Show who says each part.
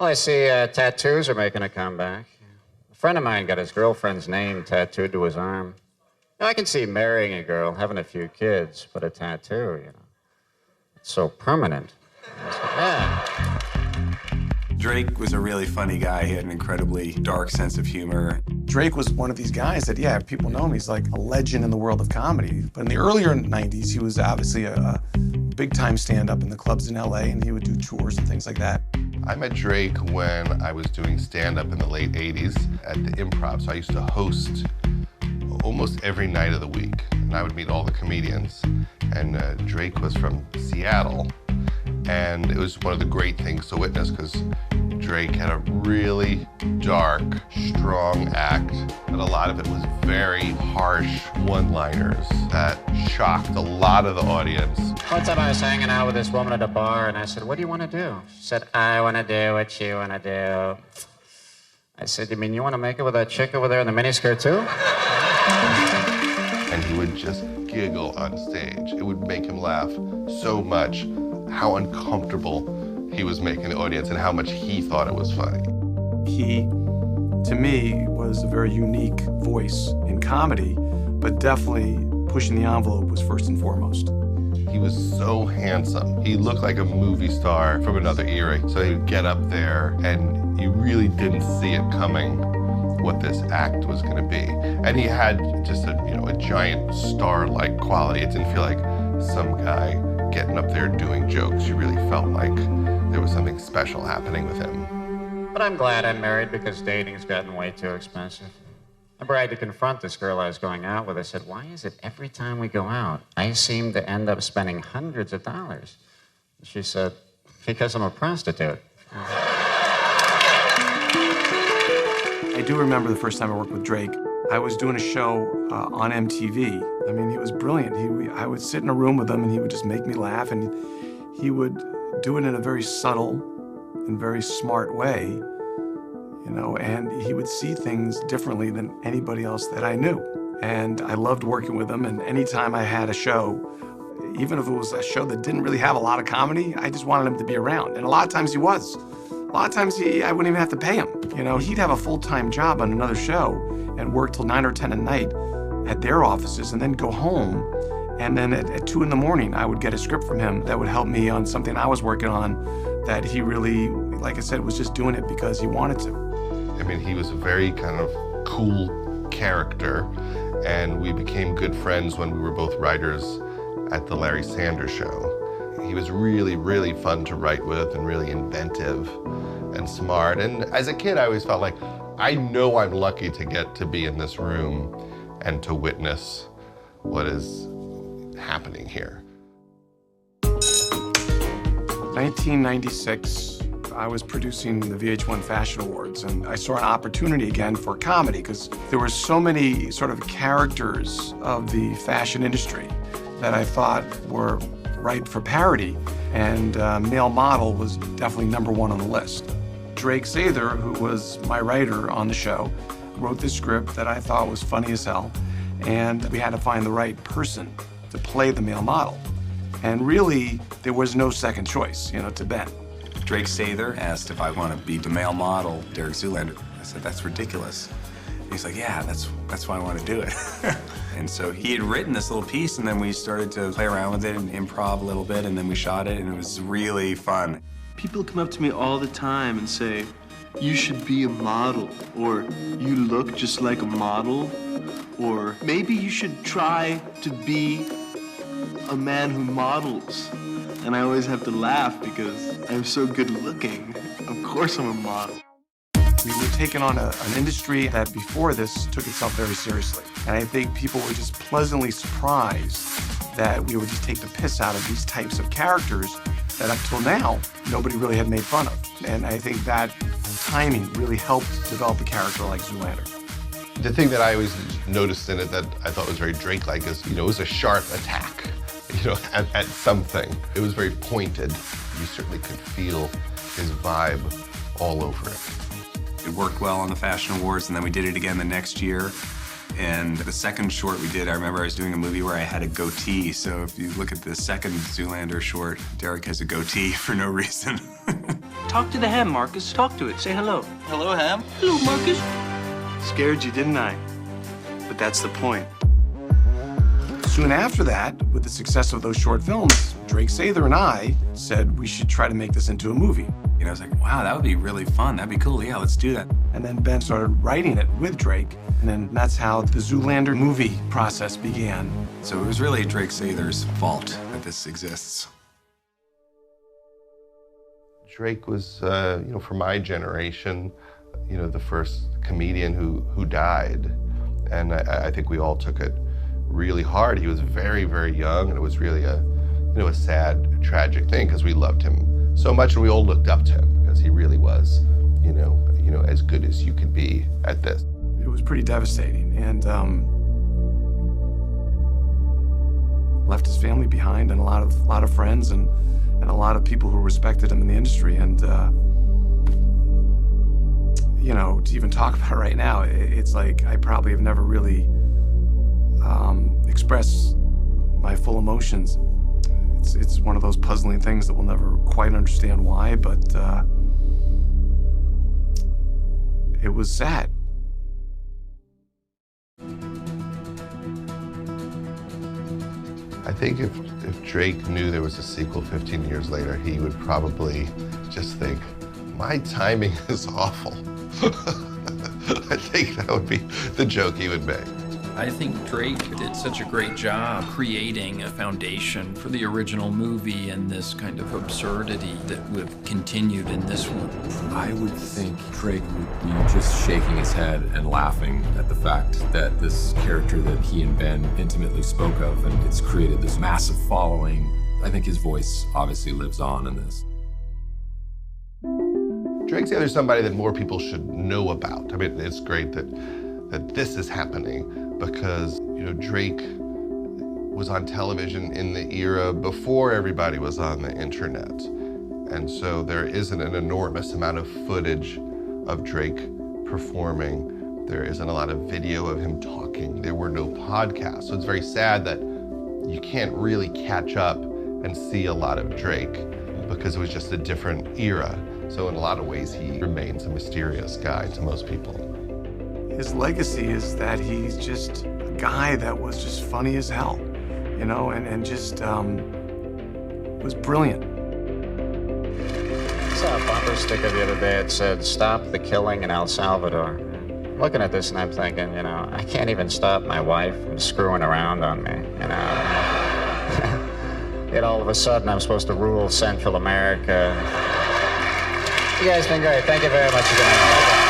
Speaker 1: Well, I see tattoos are making a comeback. A friend of mine got his girlfriend's name tattooed to his arm. Now, I can see marrying a girl, having a few kids, but a tattoo, you know, it's so permanent. Yeah.
Speaker 2: Drake was a really funny guy. He had an incredibly dark sense of humor.
Speaker 3: Drake was one of these guys that, yeah, people know him. He's like a legend in the world of comedy. But in the earlier 90s, he was obviously a big-time stand-up in the clubs in LA, and he would do tours and things like that.
Speaker 4: I met Drake when I was doing stand-up in the late 80s at the Improv. So I used to host almost every night of the week, and I would meet all the comedians. And Drake was from Seattle, and it was one of the great things to witness because Drake had a really dark, strong act, but a lot of it was very harsh one-liners that shocked a lot of the audience.
Speaker 1: One time I was hanging out with this woman at a bar, and I said, "What do you want to do?" She said, "I want to do what you want to do." I said, "You mean you want to make it with that chick over there in the miniskirt, too?"
Speaker 4: And he would just giggle on stage. It would make him laugh so much how uncomfortable he was making the audience and how much he thought it was funny.
Speaker 3: He, to me, was a very unique voice in comedy, but definitely pushing the envelope was first and foremost.
Speaker 4: He was so handsome. He looked like a movie star from another era. So he'd get up there and you really didn't see it coming what this act was going to be. And he had just a giant star-like quality. It didn't feel like some guy getting up there doing jokes. You really felt like there was something special happening with him.
Speaker 1: But I'm glad I'm married because dating's gotten way too expensive. Remember, I had to confront this girl I was going out with. I said, "Why is it every time we go out, I seem to end up spending hundreds of dollars?" She said, "Because I'm a prostitute."
Speaker 3: I do remember the first time I worked with Drake. I was doing a show on MTV. I mean, he was brilliant. I would sit in a room with him, and he would just make me laugh, and he would do it in a very subtle and very smart way, you know, and he would see things differently than anybody else that I knew. And I loved working with him, and anytime I had a show, even if it was a show that didn't really have a lot of comedy, I just wanted him to be around. And a lot of times he was. A lot of times I wouldn't even have to pay him. You know, he'd have a full-time job on another show and work till 9 or 10 at night at their offices and then go home. And then at 2 in the morning, I would get a script from him that would help me on something I was working on that he really, like I said, was just doing it because he wanted to.
Speaker 4: I mean, he was a very kind of cool character, and we became good friends when we were both writers at the Larry Sanders Show. He was really, really fun to write with and really inventive and smart. And as a kid, I always felt like, I know I'm lucky to get to be in this room and to witness what is happening here.
Speaker 3: 1996, I was producing the VH1 Fashion Awards, and I saw an opportunity again for comedy because there were so many sort of characters of the fashion industry that I thought were ripe for parody, and male model was definitely #1 on the list. Drake Sather, who was my writer on the show, wrote this script that I thought was funny as hell, and we had to find the right person to play the male model. And really, there was no second choice, you know, to Ben.
Speaker 2: Drake Sather asked if I want to be the male model, Derek Zoolander. I said, "That's ridiculous." He's like, "Yeah, that's why I want to do it." And so he had written this little piece, and then we started to play around with it and improv a little bit, and then we shot it, and it was really fun.
Speaker 5: People come up to me all the time and say, "You should be a model," or "You look just like a model," or "Maybe you should try to be a man who models." And I always have to laugh because I'm so good looking. Of course I'm a model.
Speaker 3: We were taking on an industry that before this took itself very seriously. And I think people were just pleasantly surprised that we would just take the piss out of these types of characters that up till now, nobody really had made fun of. And I think that timing really helped develop a character like Zoolander.
Speaker 4: The thing that I always noticed in it that I thought was very Drake-like is, it was a sharp attack, at something. It was very pointed. You certainly could feel his vibe all over it.
Speaker 2: It worked well on the Fashion Awards, and then we did it again the next year. And the second short we did, I remember I was doing a movie where I had a goatee. So if you look at the second Zoolander short, Derek has a goatee for no reason.
Speaker 5: Talk to the ham, Marcus. Talk to it. Say hello. Hello, ham. Hello, Marcus. Scared you, didn't I? But that's the point.
Speaker 3: Soon after that, with the success of those short films, Drake Sather and I said we should try to make this into a movie.
Speaker 2: You know, I was like, wow, that would be really fun. That'd be cool. Yeah, let's do that.
Speaker 3: And then Ben started writing it with Drake, and then that's how the Zoolander movie process began.
Speaker 2: So it was really Drake Sather's fault that this exists.
Speaker 4: Drake was, you know, for my generation, you know, the first comedian who died. And I think we all took it really hard. He was very, very young, and it was really a, you know, a sad, tragic thing because we loved him so much and we all looked up to him because he really was, you know, as good as you could be at this.
Speaker 3: It was pretty devastating, and left his family behind and a lot of friends and a lot of people who respected him in the industry. And you know, to even talk about it right now, it's like I probably have never really expressed my full emotions. It's one of those puzzling things that we'll never quite understand why, but it was sad.
Speaker 4: I think if Drake knew there was a sequel 15 years later, he would probably just think, my timing is awful. I think that would be the joke he would make.
Speaker 6: I think Drake did such a great job creating a foundation for the original movie and this kind of absurdity that would have continued in this one.
Speaker 7: I would think Drake would be just shaking his head and laughing at the fact that this character that he and Ben intimately spoke of, and it's created this massive following. I think his voice obviously lives on in this.
Speaker 4: Drake's the other somebody that more people should know about. I mean, it's great that this is happening because, you know, Drake was on television in the era before everybody was on the internet. And so there isn't an enormous amount of footage of Drake performing. There isn't a lot of video of him talking. There were no podcasts. So it's very sad that you can't really catch up and see a lot of Drake because it was just a different era. So in a lot of ways, he remains a mysterious guy to most people.
Speaker 3: His legacy is that he's just a guy that was just funny as hell, you know, and just was brilliant.
Speaker 1: I saw a bumper sticker the other day. It said, "Stop the killing in El Salvador." I'm looking at this and I'm thinking, you know, I can't even stop my wife from screwing around on me, you know. Yet all of a sudden I'm supposed to rule Central America. You guys been great. Thank you very much again.